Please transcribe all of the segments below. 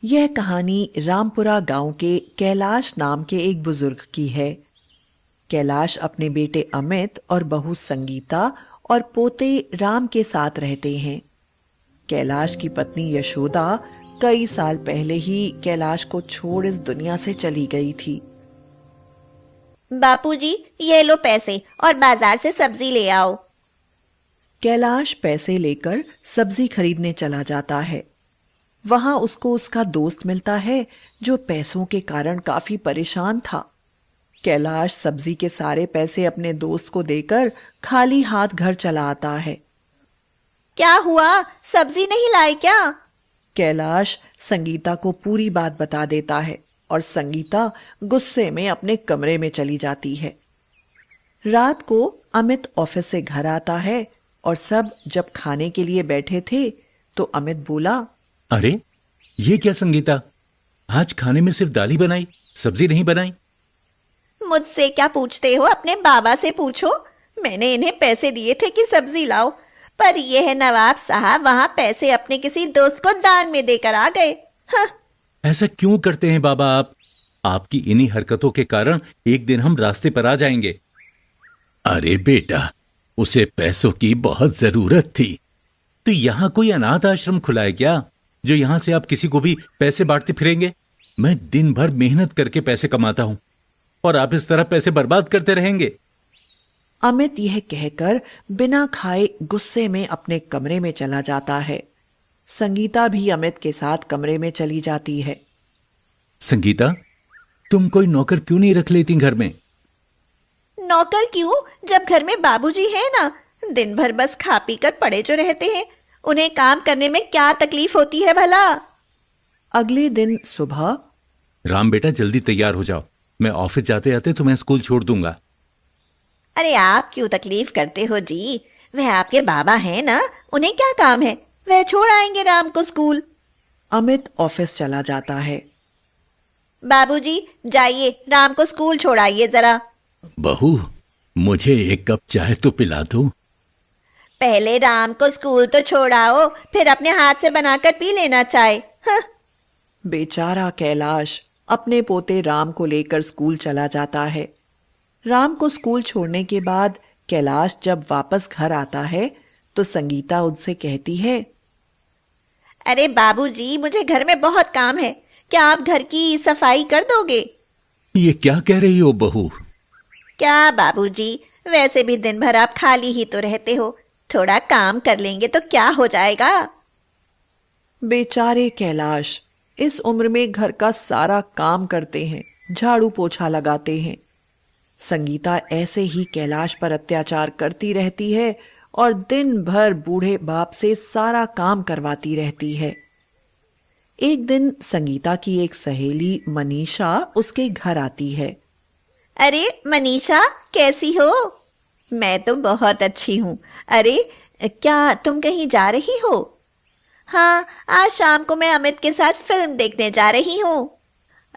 यह कहानी रामपुरा गांव के कैलाश नाम के एक बुजुर्ग की है। कैलाश अपने बेटे अमित और बहू संगीता और पोते राम के साथ रहते हैं। कैलाश की पत्नी यशोदा कई साल पहले ही कैलाश को छोड़ इस दुनिया से चली गई थी। बापूजी, ये लो पैसे और बाजार से सब्जी ले आओ। कैलाश पैसे लेकर सब्जी खरीदने चला जाता है। वहां उसको उसका दोस्त मिलता है जो पैसों के कारण काफी परेशान था। कैलाश सब्जी के सारे पैसे अपने दोस्त को देकर खाली हाथ घर चला आता है। क्या हुआ, सब्जी नहीं लाए क्या? कैलाश संगीता को पूरी बात बता देता है और संगीता गुस्से में अपने कमरे में चली जाती है। रात को अमित ऑफिस से घर आता है और सब जब खाने के लिए बैठे थे तो अमित बोला, अरे ये क्या संगीता, आज खाने में सिर्फ दाल ही बनाई, सब्जी नहीं बनाई? मुझसे क्या पूछते हो, अपने बाबा से पूछो। मैंने इन्हें पैसे दिए थे कि सब्जी लाओ, पर यह नवाब साहब वहां पैसे अपने किसी दोस्त को दान में देकर आ गए। हाँ। ऐसा क्यों करते हैं बाबा आप? आपकी इन्हीं हरकतों के कारण एक दिन हम रास्ते पर आ जाएंगे। अरे बेटा, उसे पैसों की बहुत जरूरत थी। तो यहाँ कोई अनाथ आश्रम खुला है क्या, जो यहाँ से आप किसी को भी पैसे बांटते फिरेंगे? मैं दिन भर मेहनत करके पैसे कमाता हूँ और आप इस तरह पैसे बर्बाद करते रहेंगे। अमित यह कहकर बिना खाए गुस्से में अपने कमरे में चला जाता है। संगीता भी अमित के साथ कमरे में चली जाती है। संगीता, तुम कोई नौकर क्यों नहीं रख लेती घर में? नौकर क्यों, जब घर में बाबूजी है ना। दिन भर बस खा पी कर पड़े जो रहते हैं, उन्हें काम करने में क्या तकलीफ होती है भला। अगले दिन सुबह, राम बेटा जल्दी तैयार हो जाओ, मैं ऑफिस जाते जाते तुम्हें स्कूल छोड़ दूंगा। अरे आप क्यों तकलीफ करते हो जी, वह आपके बाबा हैं ना, उन्हें क्या काम है, वह छोड़ आएंगे राम को स्कूल। अमित ऑफिस चला जाता है। बाबूजी जाइए, राम को स्कूल छोड़ाइए जरा। बहू, मुझे एक कप चाय तो पिला दो। पहले राम को स्कूल तो छोड़ाओ, फिर अपने हाथ से बनाकर पी लेना चाय। हाँ। बेचारा कैलाश अपने पोते राम को लेकर स्कूल चला जाता है। राम को स्कूल छोड़ने के बाद कैलाश जब वापस घर आता है तो संगीता उनसे कहती है, अरे बाबूजी, मुझे घर में बहुत काम है, क्या आप घर की सफाई कर दोगे? ये क्या कह रही हो बहू? क्या बाबूजी, वैसे भी दिन भर आप खाली ही तो रहते हो, थोड़ा काम कर लेंगे तो क्या हो जाएगा। बेचारे कैलाश इस उम्र में घर का सारा काम करते हैं, झाड़ू पोछा लगाते हैं। संगीता ऐसे ही कैलाश पर अत्याचार करती रहती है और दिन भर बूढ़े बाप से सारा काम करवाती रहती है। एक दिन संगीता की एक सहेली मनीषा उसके घर आती है। अरे मनीषा, कैसी हो? मैं तो बहुत अच्छी हूँ। अरे क्या तुम कहीं जा रही हो? हाँ, आज शाम को मैं अमित के साथ फिल्म देखने जा रही हूँ।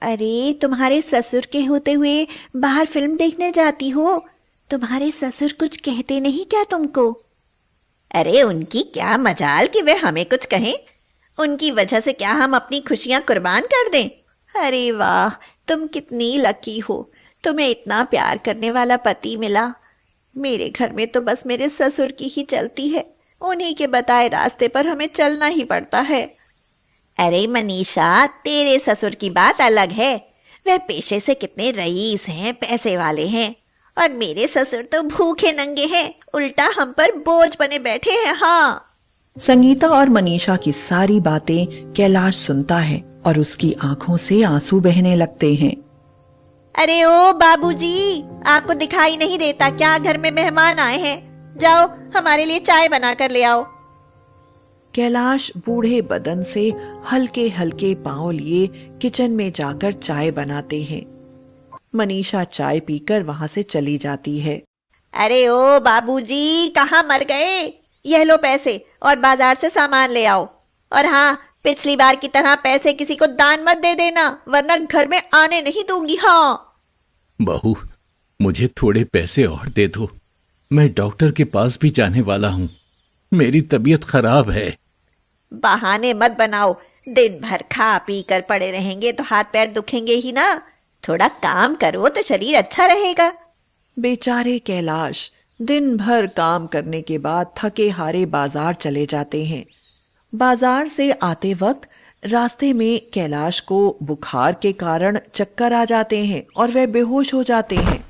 अरे तुम्हारे ससुर के होते हुए बाहर फिल्म देखने जाती हो? तुम्हारे ससुर कुछ कहते नहीं क्या तुमको? अरे उनकी क्या मजाल कि वे हमें कुछ कहें। उनकी वजह से क्या हम अपनी खुशियाँ कुर्बान कर दें? अरे वाह, तुम कितनी लकी हो, तुम्हें इतना प्यार करने वाला पति मिला। मेरे घर में तो बस मेरे ससुर की ही चलती है, उन्हीं के बताए रास्ते पर हमें चलना ही पड़ता है। अरे मनीषा, तेरे ससुर की बात अलग है, वह पेशे से कितने रईस हैं, पैसे वाले हैं, और मेरे ससुर तो भूखे नंगे हैं, उल्टा हम पर बोझ बने बैठे हैं। हाँ। संगीता और मनीषा की सारी बातें कैलाश सुनता है और उसकी आंखों से आंसू बहने लगते हैं। अरे ओ बाबूजी, आपको दिखाई नहीं देता क्या घर में मेहमान आए हैं? जाओ हमारे लिए चाय बना कर ले आओ। कैलाश बूढ़े बदन से हल्के हल्के पांव लिए किचन में जाकर चाय बनाते हैं। मनीषा चाय पीकर वहां से चली जाती है। अरे ओ बाबूजी, कहाँ मर गए? यह लो पैसे और बाजार से सामान ले आओ। और हाँ, पिछली बार की तरह पैसे किसी को दान मत दे देना, वरना घर में आने नहीं दूंगी। हाँ। बहू, मुझे थोड़े पैसे और दे दो, मैं डॉक्टर के पास भी जाने वाला हूँ, मेरी तबीयत खराब है। बहाने मत बनाओ, दिन भर खा पी कर पड़े रहेंगे तो हाथ पैर दुखेंगे ही ना। थोड़ा काम करो तो शरीर अच्छा रहेगा। बेचारे कैलाश दिन भर काम करने के बाद थके हारे बाजार चले जाते हैं। बाजार से आते वक्त रास्ते में कैलाश को बुखार के कारण चक्कर आ जाते हैं और वह बेहोश हो जाते हैं।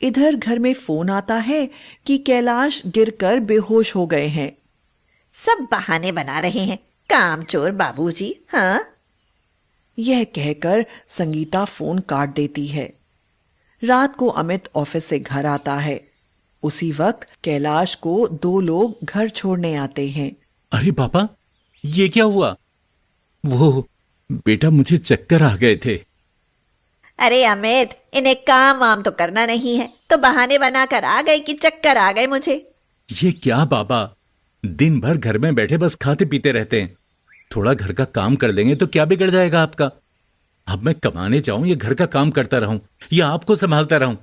इधर घर में फोन आता है कि कैलाश गिरकर बेहोश हो गए हैं। सब बहाने बना रहे हैं, कामचोर बाबूजी। हाँ, यह कहकर संगीता फोन काट देती है। रात को अमित ऑफिस से घर आता है। उसी वक्त कैलाश को 2 लोग घर छोड़ने आते हैं। अरे पापा, ये क्या हुआ? वो बेटा, मुझे चक्कर आ गए थे। अरे अमित, इन्हें काम वाम तो करना नहीं है तो बहाने बनाकर आ गए कि चक्कर आ गए मुझे। ये क्या बाबा, दिन भर घर में बैठे बस खाते पीते रहते हैं। थोड़ा घर का काम कर लेंगे तो क्या बिगड़ जाएगा आपका? अब मैं कमाने जाऊं या घर का काम करता रहूं या आपको संभालता रहूं?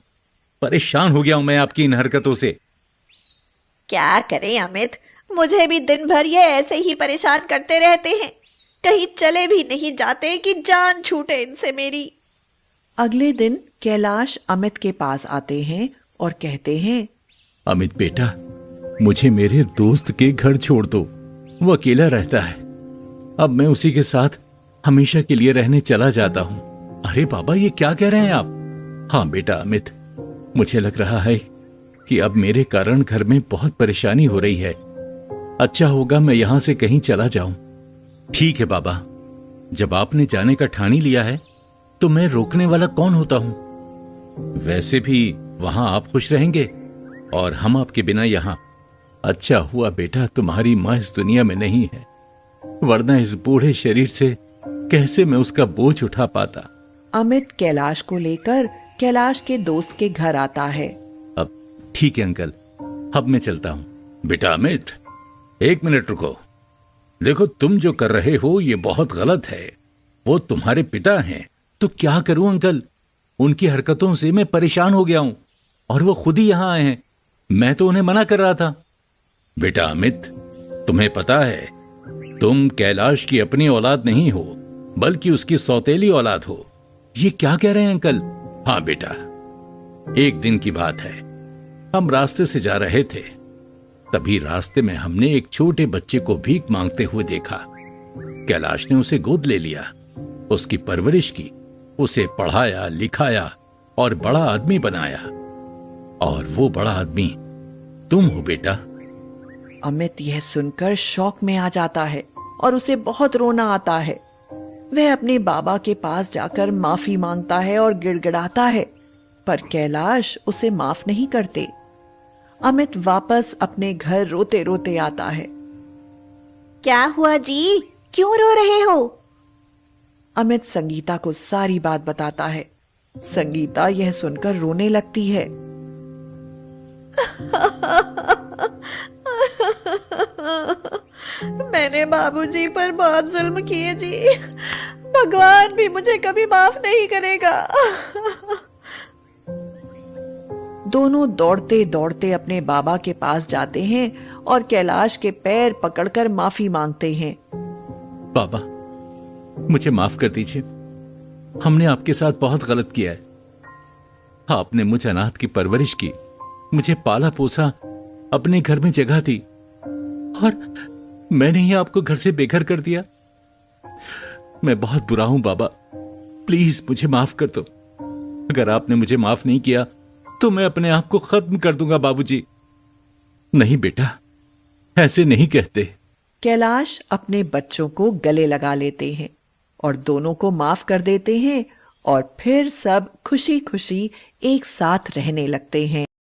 परेशान हो गया हूं मैं आपकी इन हरकतों से। क्या करें अमित, मुझे भी दिन भर ये ऐसे ही परेशान करते रहते हैं। कहीं चले भी नहीं जाते कि जान छूटे इनसे मेरी। अगले दिन कैलाश अमित के पास आते हैं और कहते हैं, अमित बेटा, मुझे मेरे दोस्त के घर छोड़ दो। वो अकेला रहता है। अब मैं उसी के साथ हमेशा के लिए रहने चला जाता हूं। अरे बाबा, ये क्या कह रहे हैं आप? हाँ बेटा अमित, मुझे लग रहा है कि अब मेरे कारण घर में बहुत परेशानी हो रही है। अच्छा होगा मैं यहां से कहीं चला जाऊं। ठीक है बाबा, जब आपने जाने का ठानी लिया है तो मैं रोकने वाला कौन होता हूं। वैसे भी वहां आप खुश रहेंगे और हम आपके बिना यहां। अच्छा हुआ बेटा तुम्हारी मां इस दुनिया में नहीं है, वरना इस बूढ़े शरीर से कैसे मैं उसका बोझ उठा पाता। अमित कैलाश को लेकर कैलाश के दोस्त के घर आता है। अब ठीक है अंकल, अब मैं चलता हूं। बेटा अमित, 1 मिनट रुको। देखो, तुम जो कर रहे हो ये बहुत गलत है। वो तुम्हारे पिता हैं। तो क्या करूं अंकल, उनकी हरकतों से मैं परेशान हो गया हूं और वो खुद ही यहां आए हैं। मैं तो उन्हें मना कर रहा था। बेटा अमित, तुम्हें पता है तुम कैलाश की अपनी औलाद नहीं हो बल्कि उसकी सौतेली औलाद हो। ये क्या कह रहे हैं अंकल? हाँ बेटा, एक दिन की बात है, हम रास्ते से जा रहे थे। तभी रास्ते में हमने एक छोटे बच्चे को भीख मांगते हुए देखा। कैलाश ने उसे गोद ले लिया, उसकी परवरिश की, उसे पढ़ाया लिखाया और बड़ा आदमी बनाया। और वो बड़ा आदमी तुम हो बेटा। अमित यह सुनकर शौक में आ जाता है और उसे बहुत रोना आता है। वह अपने बाबा के पास जाकर माफी मांगता है और गिड़गिड़ाता है, पर कैलाश उसे माफ नहीं करते। अमित वापस अपने घर रोते रोते आता है। क्या हुआ जी, क्यों रो रहे हो? अमित संगीता को सारी बात बताता है। संगीता यह सुनकर रोने लगती है। मैंने बाबूजी पर बहुत जुल्म किए जी। भगवान भी मुझे कभी माफ नहीं करेगा। दोनों दौड़ते दौड़ते अपने बाबा के पास जाते हैं और कैलाश के पैर पकड़कर माफी मांगते हैं। बाबा, मुझे माफ कर दीजिए। हमने आपके साथ बहुत गलत किया है। आपने मुझ अनाथ की परवरिश की, मुझे पाला पोसा, अपने घर में जगह दी और मैंने ही आपको घर से बेघर कर दिया। मैं बहुत बुरा हूं बाबा, प्लीज मुझे माफ कर दो। अगर आपने मुझे माफ नहीं किया तो मैं अपने आप को खत्म कर दूंगा बाबूजी। नहीं बेटा, ऐसे नहीं कहते। कैलाश अपने बच्चों को गले लगा लेते हैं और दोनों को माफ कर देते हैं और फिर सब खुशी खुशी एक साथ रहने लगते हैं।